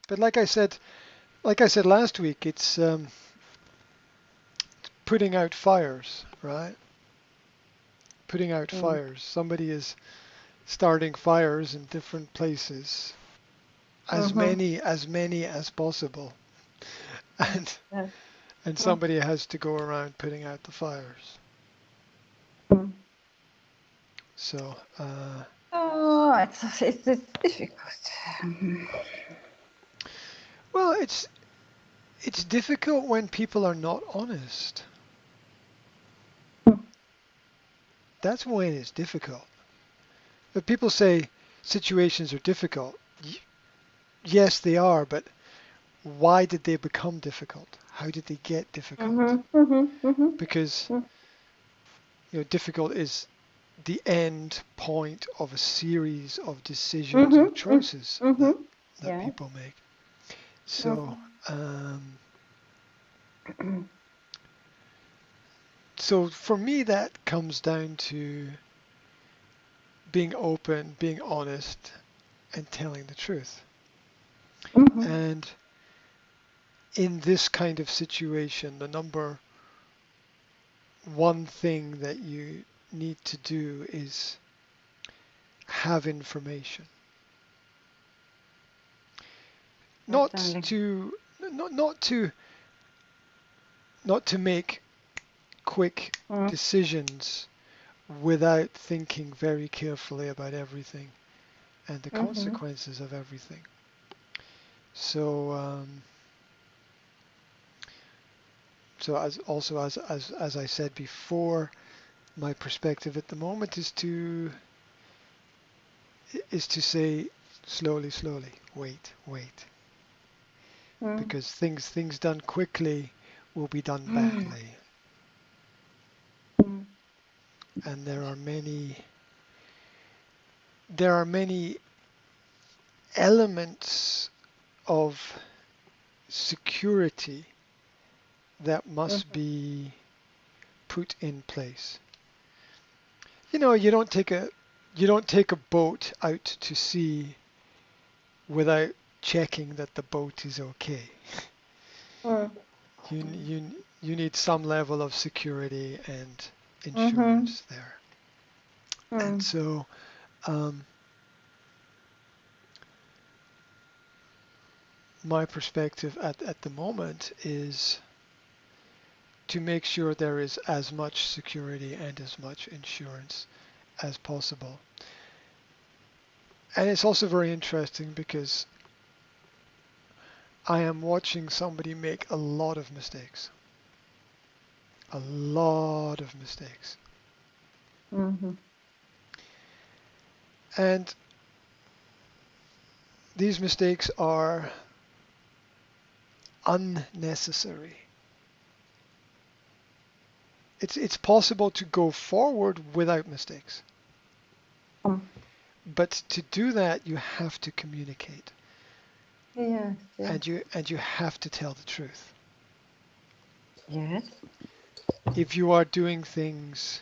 But like I said last week, it's putting out fires, right? Putting out fires. Somebody is starting fires in different places, as many as possible, and Yes. and somebody has to go around putting out the fires. So, Oh, it's difficult. well, it's difficult when people are not honest. That's when it's difficult. If people say situations are difficult, yes, they are, but why did they become difficult? How did they get difficult? Because difficult is the end point of a series of decisions or choices that Yeah. people make. So, so for me, that comes down to being open, being honest, and telling the truth. And in this kind of situation, the number one thing that you need to do is have information. Not Certainly. to not not to not to make quick decisions without thinking very carefully about everything and the consequences of everything. So so as I said before, my perspective at the moment is to say slowly, wait, because things done quickly will be done badly, and there are many elements of security that must be put in place. You don't take a boat out to sea without checking that the boat is okay. You need some level of security and insurance there. And so my perspective at the moment is to make sure there is as much security and as much insurance as possible. And it's also very interesting because I am watching somebody make a lot of mistakes. A lot of mistakes. And these mistakes are unnecessary. It's possible to go forward without mistakes. But to do that, you have to communicate. Yes. And you have to tell the truth. Yes. If you are doing things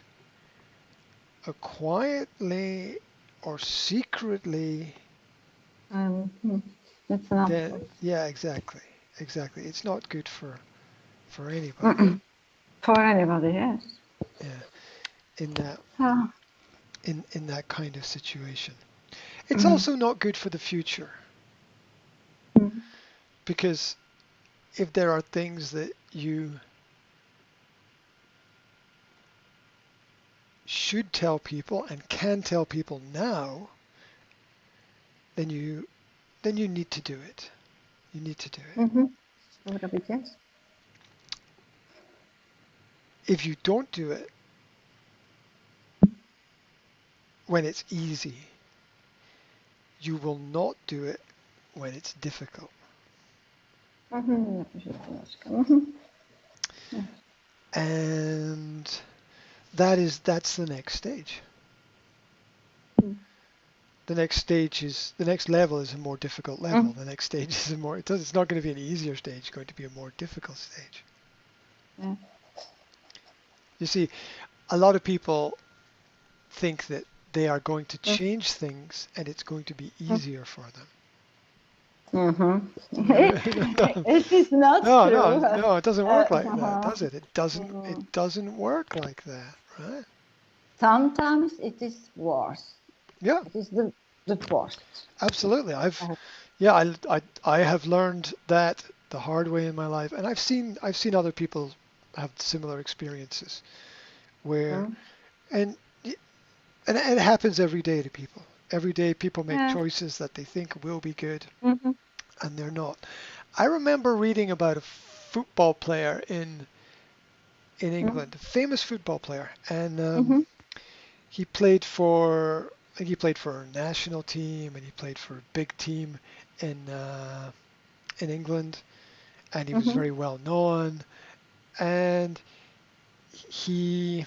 quietly or secretly, That's enough. then yeah, exactly. It's not good for anybody. For anybody, yes. Yeah, in that Ah. in that kind of situation. It's also not good for the future because if there are things that you should tell people and can tell people now, then you need to do it. You need to do it. Yes. If you don't do it when it's easy, you will not do it when it's difficult. And that's the next stage. The next level is a more difficult level. The next stage is it's not going to be an easier stage, it's going to be a more difficult stage. Yeah. You see, a lot of people think that they are going to change things and it's going to be easier for them. Mm-hmm. It is not No, no, true. no, it doesn't work like that, Uh-huh. does it? It doesn't work like that, right? Sometimes it is worse. Yeah, It is the worst. absolutely. Uh, I have learned that the hard way in my life, and I've seen other people have similar experiences where, mm, and and it happens every day to people. Every day people make yeah. choices that they think will be good, Mm-hmm. and they're not. I remember reading about a football player in England, a famous football player, and Mm-hmm. he played for I think he played for a national team, and he played for a big team in England, and he was Mm-hmm. very well known. And he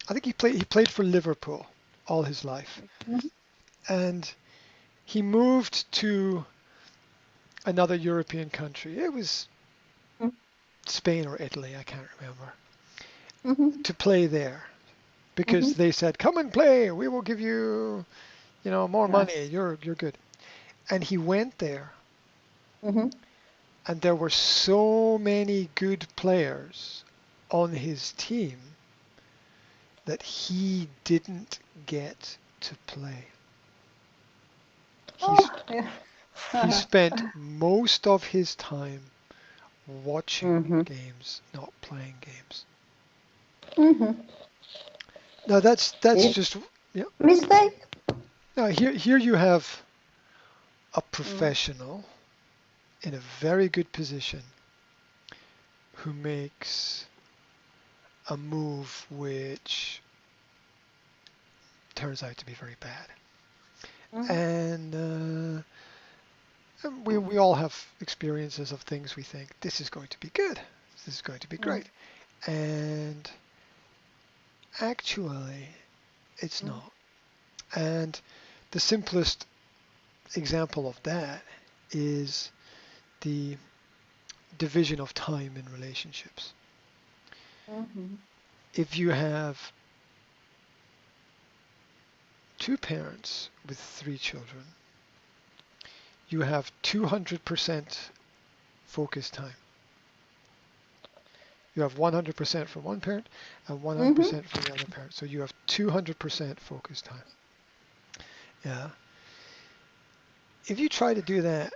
I think he played for Liverpool all his life, Mm-hmm. and he moved to another European country. It was Spain or Italy, I can't remember, Mm-hmm. to play there Mm-hmm. because they said, "Come and play. We will give you, more money. Yes. You're good." And he went there, Mm-hmm. and there were so many good players on his team that he didn't get to play. He Oh, sp- yeah. he spent most of his time watching Mm-hmm. games, not playing games. Mm-hmm. Now that's It's just yeah. mistake. Now here you have a Mm. professional in a very good position who makes a move which turns out to be very bad. Mm-hmm. And we all have experiences of things we think this is going to be good, this is going to be great, and actually it's Mm-hmm. not. And the simplest example of that is the division of time in relationships. Mm-hmm. If you have two parents with three children, you have 200% focus time. You have 100% from one parent and Mm-hmm. 100% from the other parent. So you have 200% focus time. Yeah. If you try to do that,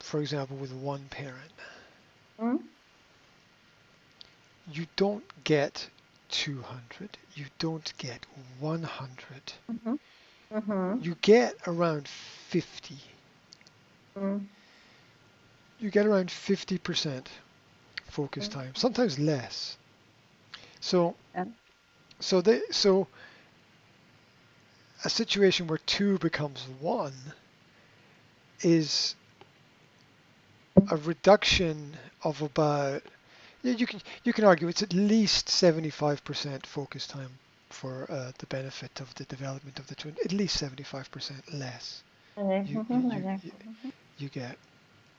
for example, with one parent, Mm-hmm. you don't get 200. You don't get 100. Mm-hmm. You get around 50. Mm-hmm. You get around 50% focus time, sometimes less. So, Yeah. so a situation where two becomes one is a reduction of about yeah, you can argue it's at least 75% focus time for the benefit of the development of the twin. At least 75% less you you you you, you get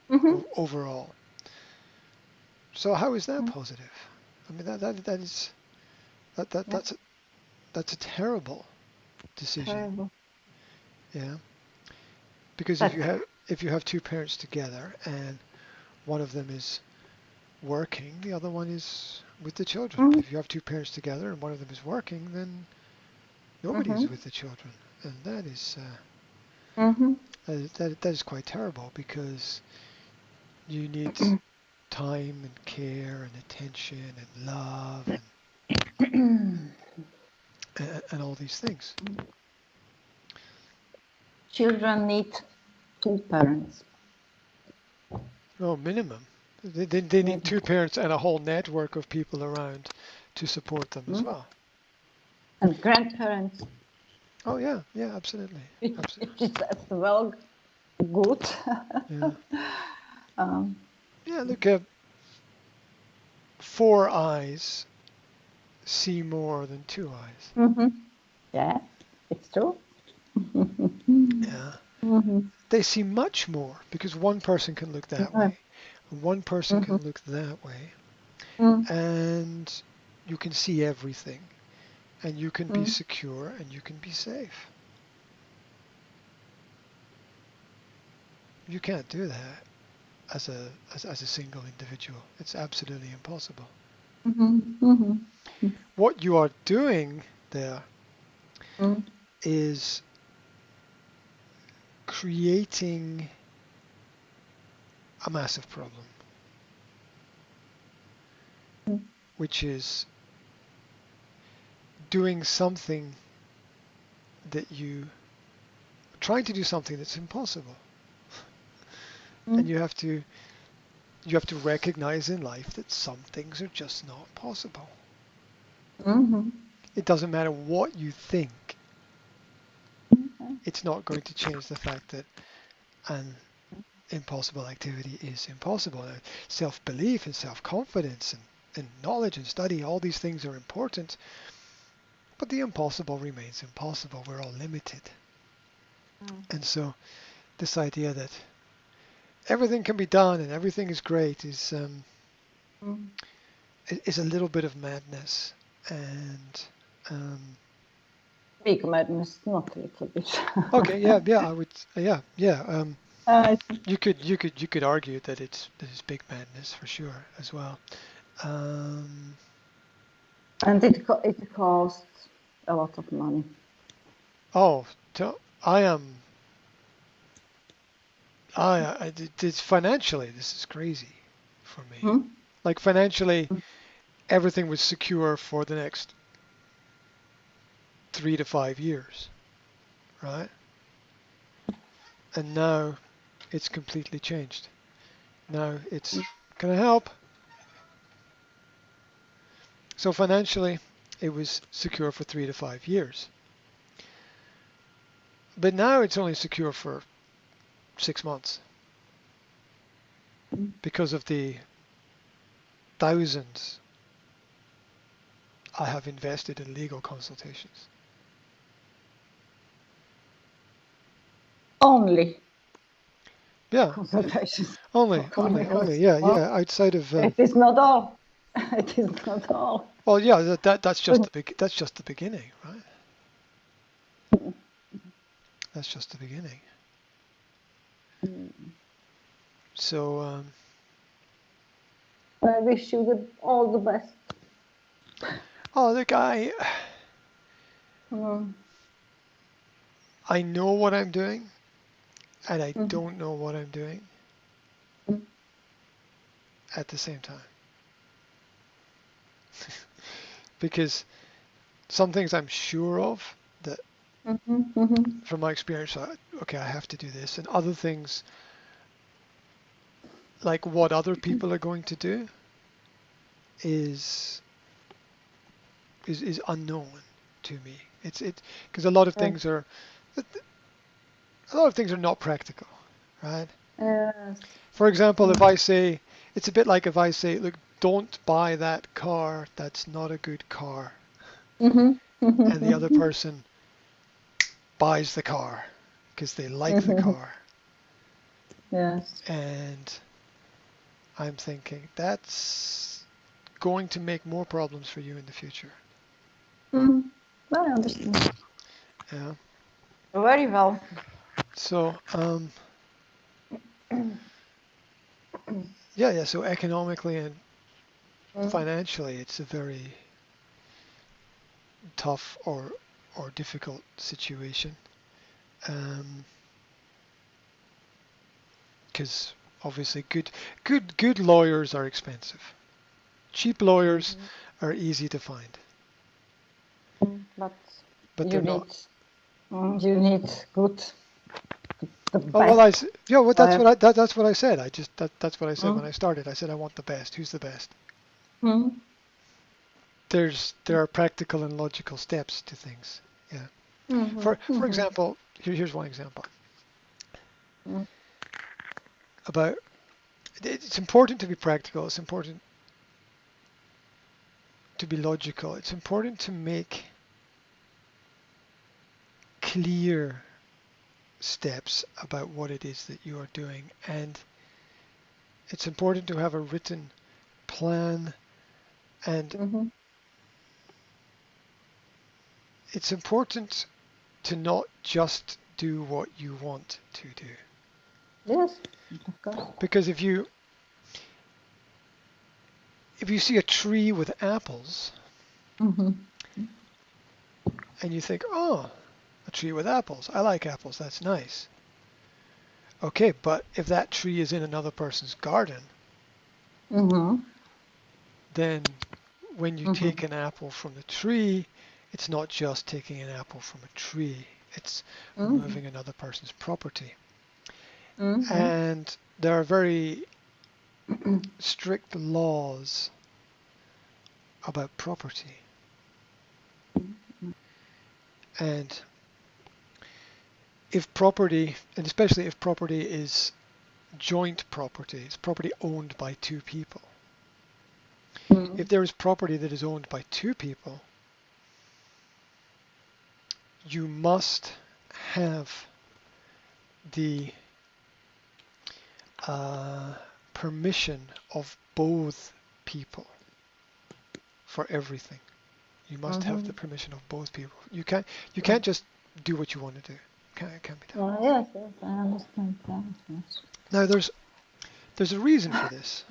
Mm-hmm. overall. So how is that positive? I mean that is Yeah. that's a terrible decision. Terrible. Yeah, because But if you have two parents together and one of them is working, the other one is with the children. mm-hmm. If you have two parents together and one of them is working, then nobody Mm-hmm. is with the children, and Mm-hmm. that is quite terrible because you need time and care and attention and love and all these things. Children need two parents. Oh, minimum. They need Maybe. two parents and a whole network of people around to support them as Mm. well. And grandparents. Oh yeah, yeah, absolutely, It absolutely. is as well good. Yeah, um, yeah. Look, four eyes see more than two eyes. mm-hmm. Yeah, it's true. Yeah. Mm-hmm. They see much more because one person can look that way, and one person Mm-hmm. can look that way, Mm-hmm. and you can see everything, and you can be Mm-hmm. secure, and you can be safe. You can't do that as a single individual. It's absolutely impossible. What you are doing there is creating a massive problem, which is doing something that trying to do something that's impossible. And you have to recognize in life that some things are just not possible. It doesn't matter what you think. It's not going to change the fact that an impossible activity is impossible. Self-belief and self-confidence and knowledge and study, all these things are important, but the impossible remains impossible. We're all limited. And so this idea that everything can be done and everything is great is a little bit of madness, and big madness, not a little bit. okay, I would, you could argue that it's big madness for sure as well. And it costs a lot of money. Oh, it's financially, this is crazy for me. Like financially, everything was secure for the next 3 to 5 years, right? And now it's completely changed. Now it's, can I help? So financially, it was secure for 3 to 5 years. But now it's only secure for 6 months because of the thousands I have invested in legal consultations. Only. Yeah. Consultations. Only. Yeah. Outside of. It is not all. It is not all. Well, yeah. That's just the beginning, right? That's just the beginning. So. I wish you all the best. Oh, the guy. I know what I'm doing, and I don't know what I'm doing at the same time. Because some things I'm sure of that from my experience, okay, I have to do this, and other things like what other people are going to do is unknown to me. It's because a lot of things are not practical, right? For example, if I say, it's a bit like if I say, look, don't buy that car, that's not a good car. And the other person buys the car because they like the car. Yes. And I'm thinking, that's going to make more problems for you in the future. I understand. Yeah. Very well. So, so economically and financially, it's a very tough or difficult situation. Because obviously good lawyers are expensive. Cheap lawyers are easy to find. But they're not. You need good. That's what I said. That's what I said when I started. I said I want the best. Who's the best? There are practical and logical steps to things. Yeah. For example, here's one example. About it's important to be practical. It's important to be logical. It's important to make clear steps about what it is that you are doing, and it's important to have a written plan, and it's important to not just do what you want to do. Yes, of course. Because if you see a tree with apples Mm-hmm. and you think, oh, a tree with apples, I like apples, that's nice. Okay, but if that tree is in another person's garden, Mm-hmm. then when you Mm-hmm. take an apple from the tree, it's not just taking an apple from a tree, it's Mm-hmm. removing another person's property. Mm-hmm. And there are very strict laws about property. And if property, and especially if property is joint property, it's property owned by two people. If there is property that is owned by two people, you must have the permission of both people for everything. You must have Mm-hmm. the permission of both people. You can't just do what you want to do. It can't be done. Yes, yes, I understand that. Yes. Now there's a reason for this.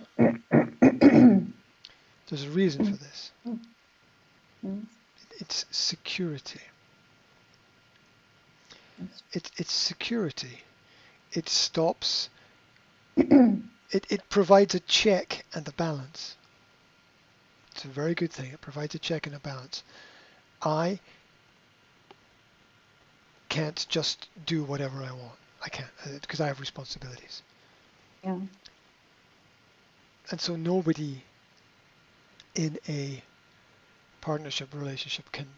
There's a reason for this. Mm. It's security. Yes. It's security. It stops. It provides a check and a balance. It's a very good thing. It provides a check and a balance. I can't just do whatever I want. I can't because I have responsibilities. Yeah. And so nobody in a partnership relationship can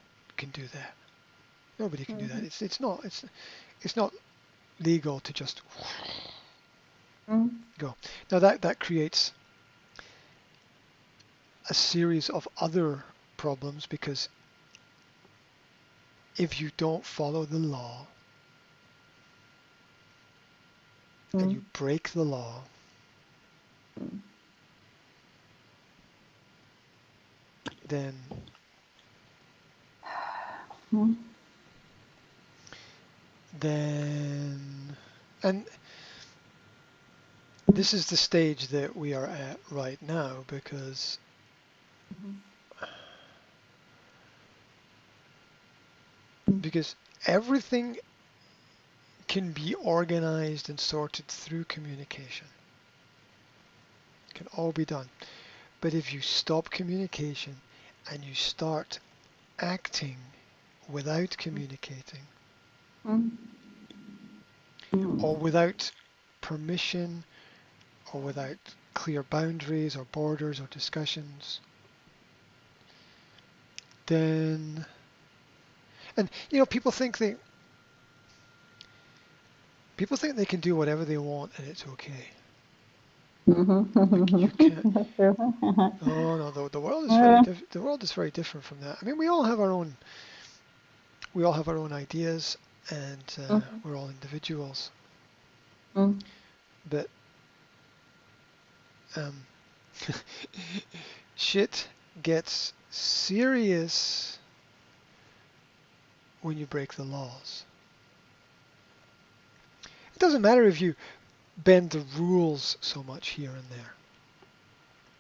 do that. Nobody can do that. Mm-hmm. It's not legal to just Mm. go. Now that creates a series of other problems because if you don't follow the law and Mm. you break the law, then Mm. then and this is the stage that we are at right now because everything can be organized and sorted through communication. It can all be done. But if you stop communication and you start acting without communicating Mm. or without permission or without clear boundaries or borders or discussions, then and people think they can do whatever they want and it's okay. You can't. That's true. Oh no, the world is Yeah. the world is very different from that. I mean, we all have our own ideas, and Mhm. we're all individuals. Mm. But um, shit gets serious when you break the laws. It doesn't matter if you bend the rules so much here and there.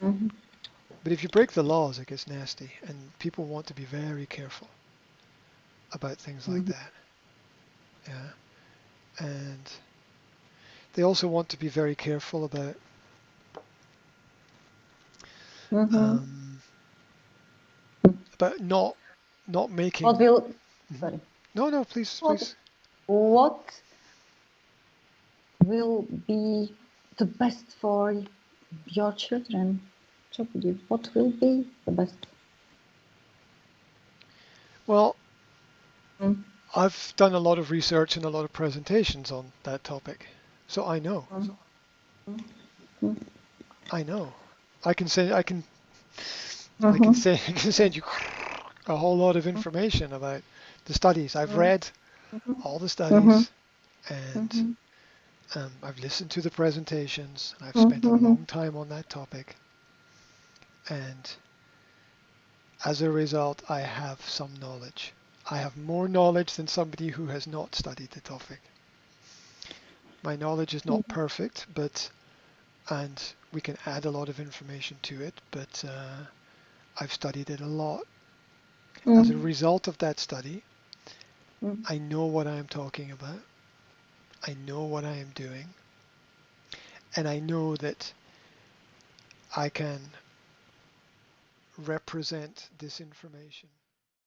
Mhm. But if you break the laws, it gets nasty, and people want to be very careful about things like Mhm. that. Yeah, and they also want to be very careful Mhm. um, about not What making. will, Mhm. sorry, No, please, what please. what will be the best for your children? What will be the best? Well, Mm. I've done a lot of research and a lot of presentations on that topic, so I know. Mm. Mm. I know. I can say I can I can Mhm. say I can send you a whole lot of information about the studies. I've Mm. read Mhm. all the Mhm. studies and Mhm. I've listened to the presentations. I've spent a Mhm. long time on that topic, and as a result, I have some knowledge. I have more knowledge than somebody who has not studied the topic. My knowledge is not Mm. perfect, and we can add a lot of information to it, but I've studied it a lot. As a Mm. result of that study, Mm. I know what I am talking about. I know what I am doing, and I know that I can represent this information